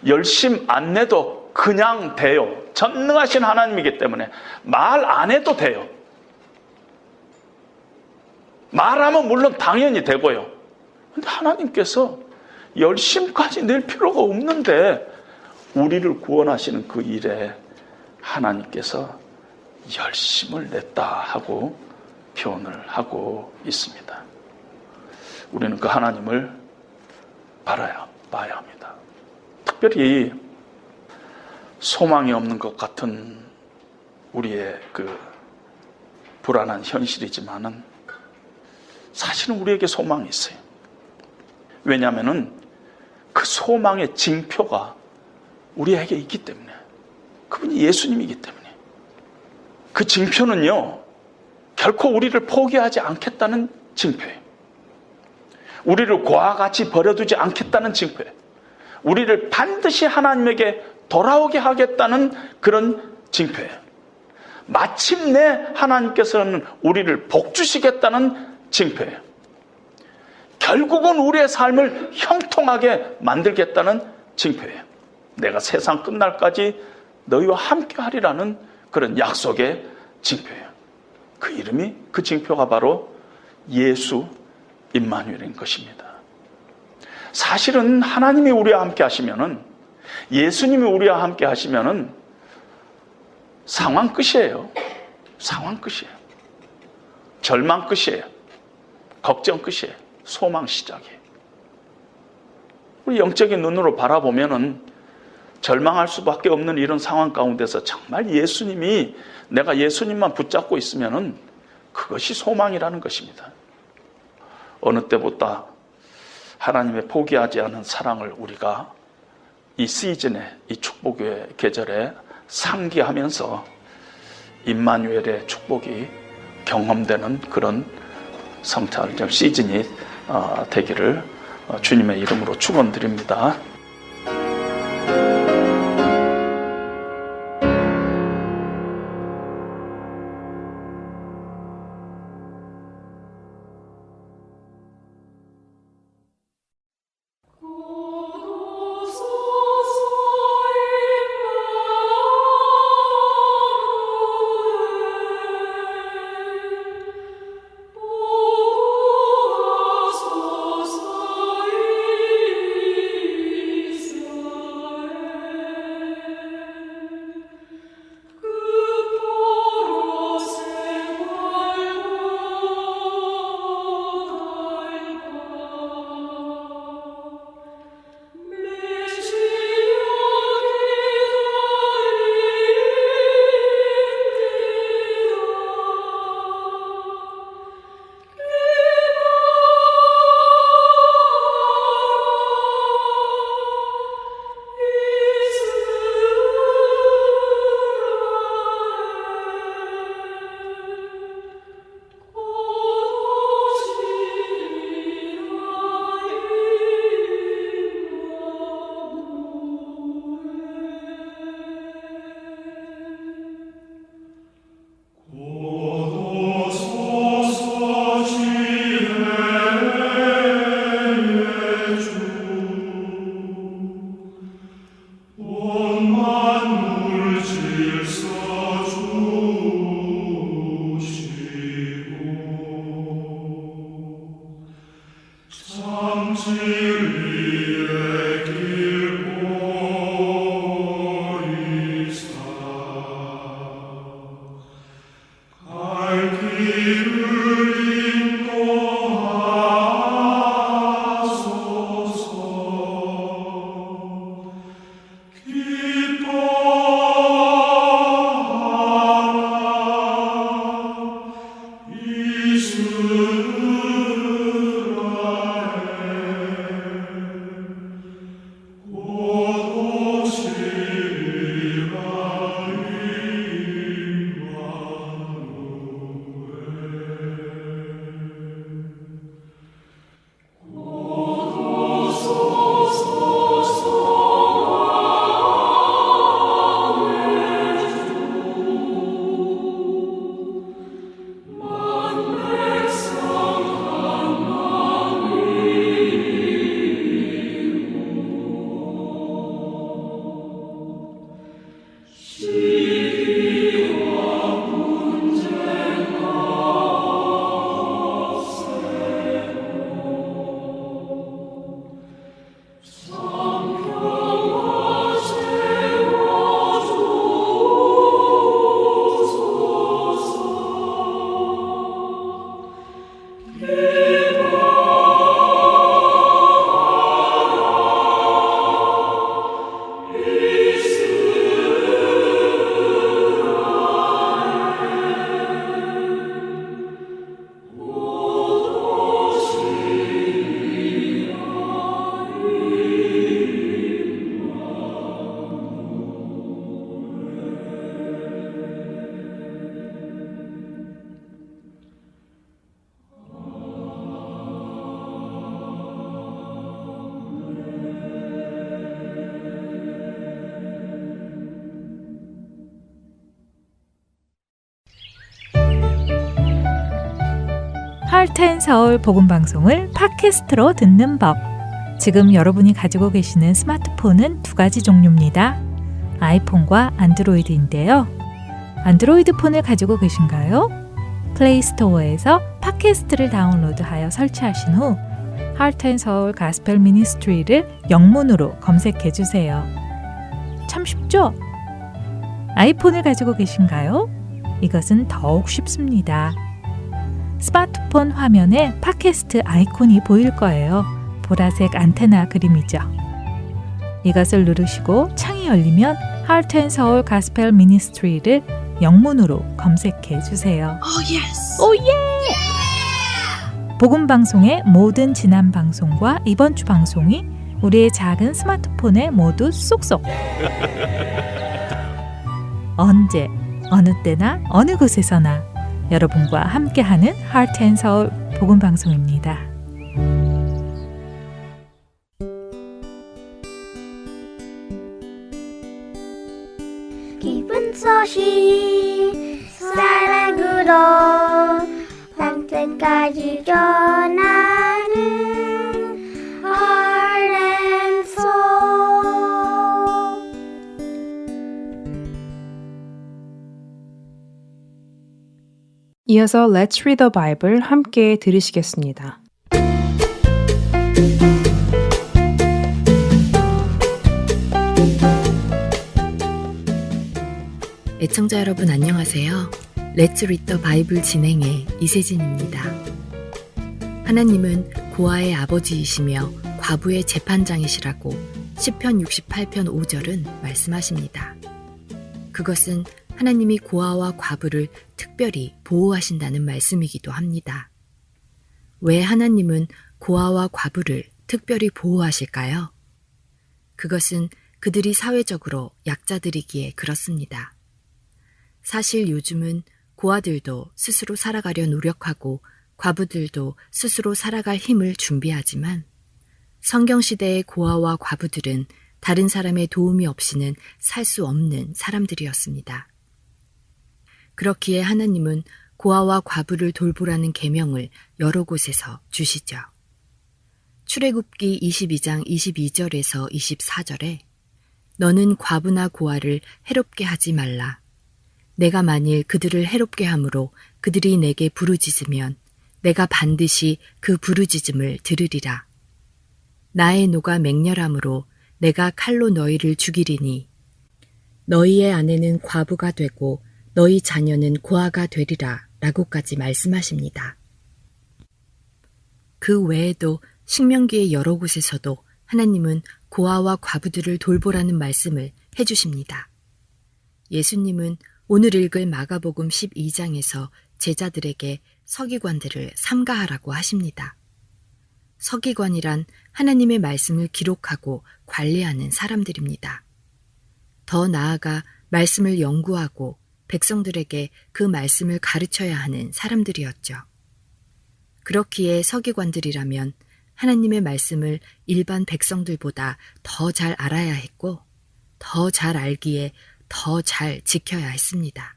열심 안 내도 그냥 돼요. 전능하신 하나님이기 때문에 말 안 해도 돼요. 말하면 물론 당연히 되고요. 근데 하나님께서 열심까지 낼 필요가 없는데 우리를 구원하시는 그 일에 하나님께서 열심을 냈다 하고 표현을 하고 있습니다. 우리는 그 하나님을 봐야 합니다. 특별히 소망이 없는 것 같은 우리의 그 불안한 현실이지만은 사실은 우리에게 소망이 있어요. 왜냐하면은 그 소망의 징표가 우리에게 있기 때문에, 그분이 예수님이기 때문에. 그 징표는요, 결코 우리를 포기하지 않겠다는 징표예요. 우리를 고와 같이 버려두지 않겠다는 징표예요. 우리를 반드시 하나님에게 돌아오게 하겠다는 그런 징표예요. 마침내 하나님께서는 우리를 복주시겠다는 징표예요. 결국은 우리의 삶을 형통하게 만들겠다는 징표예요. 내가 세상 끝날까지 너희와 함께 하리라는 그런 약속의 징표예요. 그 이름이, 그 징표가 바로 예수 임마누엘인 것입니다. 사실은 하나님이 우리와 함께 하시면은, 예수님이 우리와 함께 하시면은 상황 끝이에요. 상황 끝이에요. 절망 끝이에요. 걱정 끝이에요. 소망 시작이에요. 우리 영적인 눈으로 바라보면은 절망할 수밖에 없는 이런 상황 가운데서 정말 예수님이, 내가 예수님만 붙잡고 있으면은 그것이 소망이라는 것입니다. 어느 때보다 하나님의 포기하지 않은 사랑을 우리가 이 시즌에, 이 축복의 계절에 상기하면서 임마누엘의 축복이 경험되는 그런 성찰적 시즌이 되기를 주님의 이름으로 축원드립니다. 기뻐 하트앤서울 복음방송을 팟캐스트로 듣는 법. 지금 여러분이 가지고 계시는 스마트폰은 두 가지 종류입니다. 아이폰과 안드로이드인데요. 안드로이드 폰을 가지고 계신가요? 플레이스토어에서 팟캐스트를 다운로드하여 설치하신 후 하트앤서울 가스펠 미니스트리를 영문으로 검색해 주세요. 참 쉽죠? 아이폰을 가지고 계신가요? 이것은 더욱 쉽습니다. 스마트폰 화면에 팟캐스트 아이콘이 보일 거예요. 보라색 안테나 그림이죠. 이것을 누르시고 창이 열리면 하트앤서울 가스펠 미니스트리를 영문으로 검색해 주세요. 오예! 복음 방송의 모든 지난 방송과 이번 주 방송이 우리의 작은 스마트폰에 모두 쏙쏙. 언제, 어느 때나 어느 곳에서나 여러분과 함께하는 하트앤서울 복음 방송입니다. 기쁜 소식 사랑으로 밤때까지 전하는 하트앤서울. 이어서 Let's Read the Bible 함께 들으시겠습니다. 애청자 여러분 안녕하세요. Let's Read the Bible 진행의 이세진입니다. 하나님은 고아의 아버지이시며 과부의 재판장이시라고 시편 68편 5절은 말씀하십니다. 그것은 하나님이 고아와 과부를 특별히 보호하신다는 말씀이기도 합니다. 왜 하나님은 고아와 과부를 특별히 보호하실까요? 그것은 그들이 사회적으로 약자들이기에 그렇습니다. 사실 요즘은 고아들도 스스로 살아가려 노력하고 과부들도 스스로 살아갈 힘을 준비하지만 성경시대의 고아와 과부들은 다른 사람의 도움이 없이는 살 수 없는 사람들이었습니다. 그렇기에 하나님은 고아와 과부를 돌보라는 계명을 여러 곳에서 주시죠. 출애굽기 22장 22절에서 24절에 너는 과부나 고아를 해롭게 하지 말라. 내가 만일 그들을 해롭게 함으로 그들이 내게 부르짖으면 내가 반드시 그 부르짖음을 들으리라. 나의 노가 맹렬함으로 내가 칼로 너희를 죽이리니 너희의 아내는 과부가 되고 너희 자녀는 고아가 되리라 라고까지 말씀하십니다. 그 외에도 신명기의 여러 곳에서도 하나님은 고아와 과부들을 돌보라는 말씀을 해주십니다. 예수님은 오늘 읽을 마가복음 12장에서 제자들에게 서기관들을 삼가하라고 하십니다. 서기관이란 하나님의 말씀을 기록하고 관리하는 사람들입니다. 더 나아가 말씀을 연구하고 백성들에게 그 말씀을 가르쳐야 하는 사람들이었죠. 그렇기에 서기관들이라면 하나님의 말씀을 일반 백성들보다 더 잘 알아야 했고 더 잘 알기에 더 잘 지켜야 했습니다.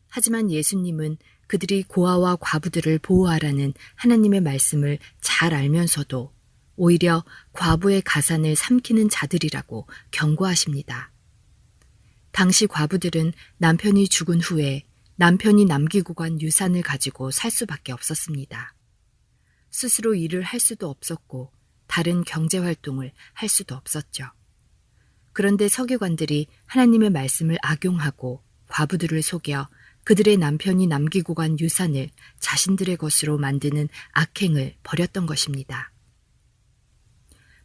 하지만 예수님은 그들이 고아와 과부들을 보호하라는 하나님의 말씀을 잘 알면서도 오히려 과부의 가산을 삼키는 자들이라고 경고하십니다. 당시 과부들은 남편이 죽은 후에 남편이 남기고 간 유산을 가지고 살 수밖에 없었습니다. 스스로 일을 할 수도 없었고 다른 경제활동을 할 수도 없었죠. 그런데 서기관들이 하나님의 말씀을 악용하고 과부들을 속여 그들의 남편이 남기고 간 유산을 자신들의 것으로 만드는 악행을 벌였던 것입니다.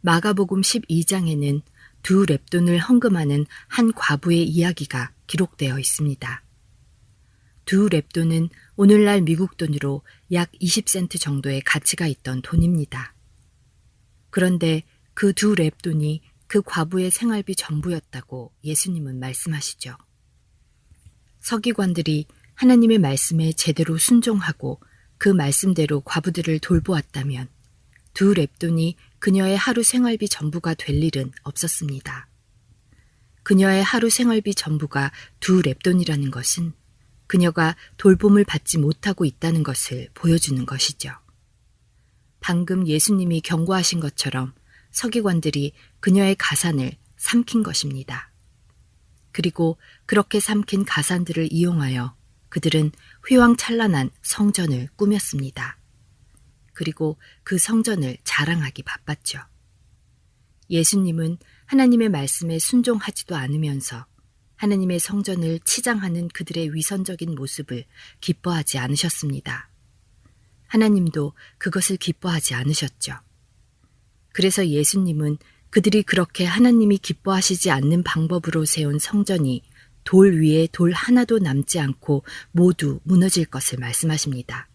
마가복음 12장에는 두 렙돈을 헌금하는 한 과부의 이야기가 기록되어 있습니다. 두 렙돈은 오늘날 미국 돈으로 약 20센트 정도의 가치가 있던 돈입니다. 그런데 그 두 렙돈이 그 과부의 생활비 전부였다고 예수님은 말씀하시죠. 서기관들이 하나님의 말씀에 제대로 순종하고 그 말씀대로 과부들을 돌보았다면 두 렙돈이 그녀의 하루 생활비 전부가 될 일은 없었습니다. 그녀의 하루 생활비 전부가 두 렙돈이라는 것은 그녀가 돌봄을 받지 못하고 있다는 것을 보여주는 것이죠. 방금 예수님이 경고하신 것처럼 서기관들이 그녀의 가산을 삼킨 것입니다. 그리고 그렇게 삼킨 가산들을 이용하여 그들은 휘황찬란한 성전을 꾸몄습니다. 그리고 그 성전을 자랑하기 바빴죠. 예수님은 하나님의 말씀에 순종하지도 않으면서 하나님의 성전을 치장하는 그들의 위선적인 모습을 기뻐하지 않으셨습니다. 하나님도 그것을 기뻐하지 않으셨죠. 그래서 예수님은 그들이 그렇게 하나님이 기뻐하시지 않는 방법으로 세운 성전이 돌 위에 돌 하나도 남지 않고 모두 무너질 것을 말씀하십니다.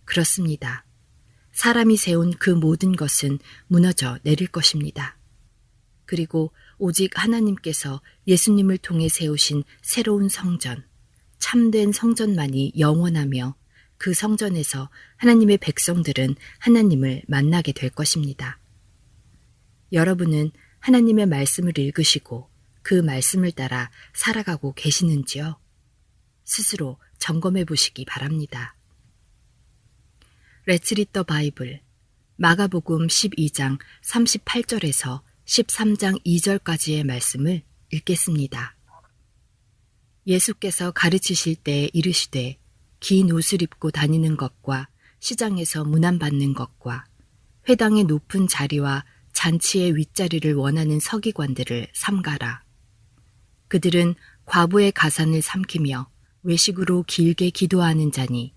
그렇습니다. 사람이 세운 그 모든 것은 무너져 내릴 것입니다. 그리고 오직 하나님께서 예수님을 통해 세우신 새로운 성전, 참된 성전만이 영원하며 그 성전에서 하나님의 백성들은 하나님을 만나게 될 것입니다. 여러분은 하나님의 말씀을 읽으시고 그 말씀을 따라 살아가고 계시는지요? 스스로 점검해 보시기 바랍니다. Let's read the Bible. 마가복음 12장 38절에서 13장 2절까지의 말씀을 읽겠습니다. 예수께서 가르치실 때 이르시되 긴 옷을 입고 다니는 것과 시장에서 문안받는 것과 회당의 높은 자리와 잔치의 윗자리를 원하는 서기관들을 삼가라. 그들은 과부의 가산을 삼키며 외식으로 길게 기도하는 자니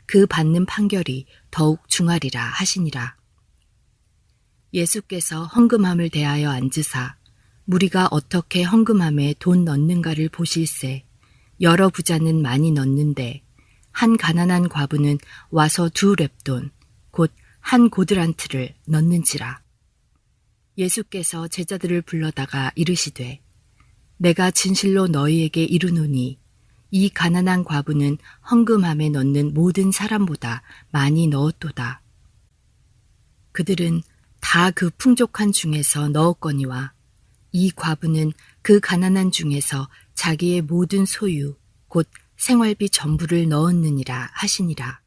그 받는 판결이 더욱 중하리라 하시니라. 예수께서 헌금함을 대하여 앉으사 무리가 어떻게 헌금함에 돈 넣는가를 보실세 여러 부자는 많이 넣는데 한 가난한 과부는 와서 두 렙돈 곧 한 고드란트를 넣는지라. 예수께서 제자들을 불러다가 이르시되 내가 진실로 너희에게 이르노니 이 가난한 과부는 헌금함에 넣는 모든 사람보다 많이 넣었도다. 그들은 다 그 풍족한 중에서 넣었거니와 이 과부는 그 가난한 중에서 자기의 모든 소유 곧 생활비 전부를 넣었느니라 하시니라.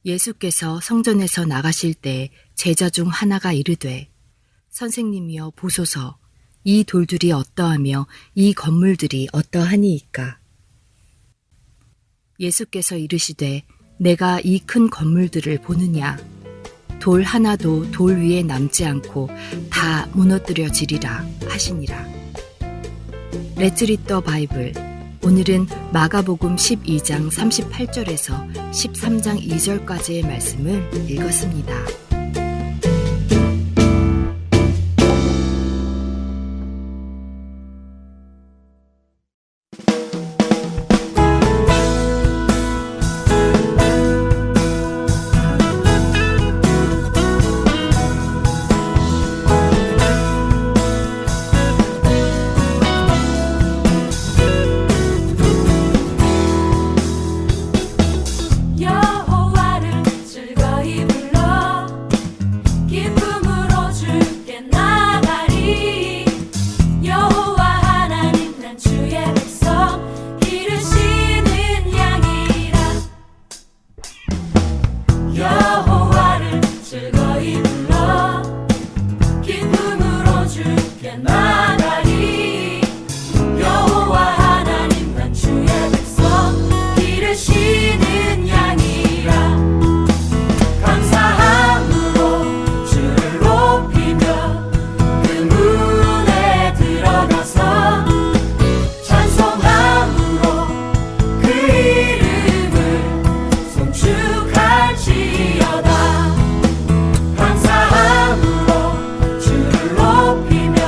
예수께서 성전에서 나가실 때 제자 중 하나가 이르되 선생님이여 보소서 이 돌들이 어떠하며 이 건물들이 어떠하니이까. 예수께서 이르시되 내가 이 큰 건물들을 보느냐 돌 하나도 돌 위에 남지 않고 다 무너뜨려지리라 하시니라. Let's read the Bible. 오늘은 마가복음 12장 38절에서 13장 2절까지의 말씀을 읽었습니다. 감사함으로 주를 높이며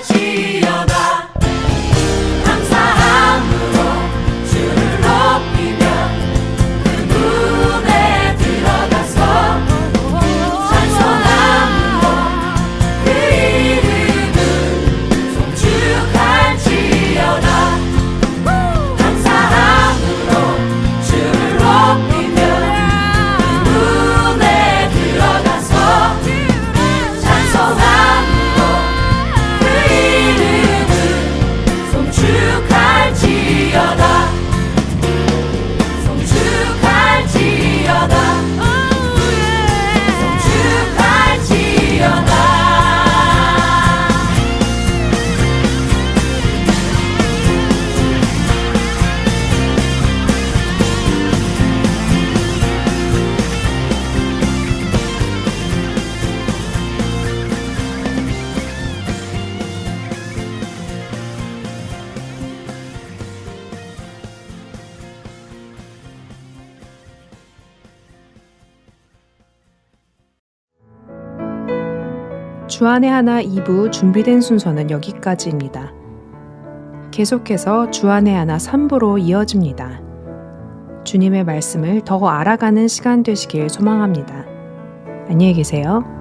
송축할지어다. 감사함으로 주를 높이며 그 문에 들어가서 찬송함으로 그 이름을 송축할지어다. 감사함으로 주를 높이며 그 문에 들어가서 찬송함으로 그 이름을 송축할지어다. 송축할지어다. 송축할지어다. 주안의 하나 2부 준비된 순서는 여기까지입니다. 계속해서 주안의 하나 3부로 이어집니다. 주님의 말씀을 더 알아가는 시간 되시길 소망합니다. 안녕히 계세요.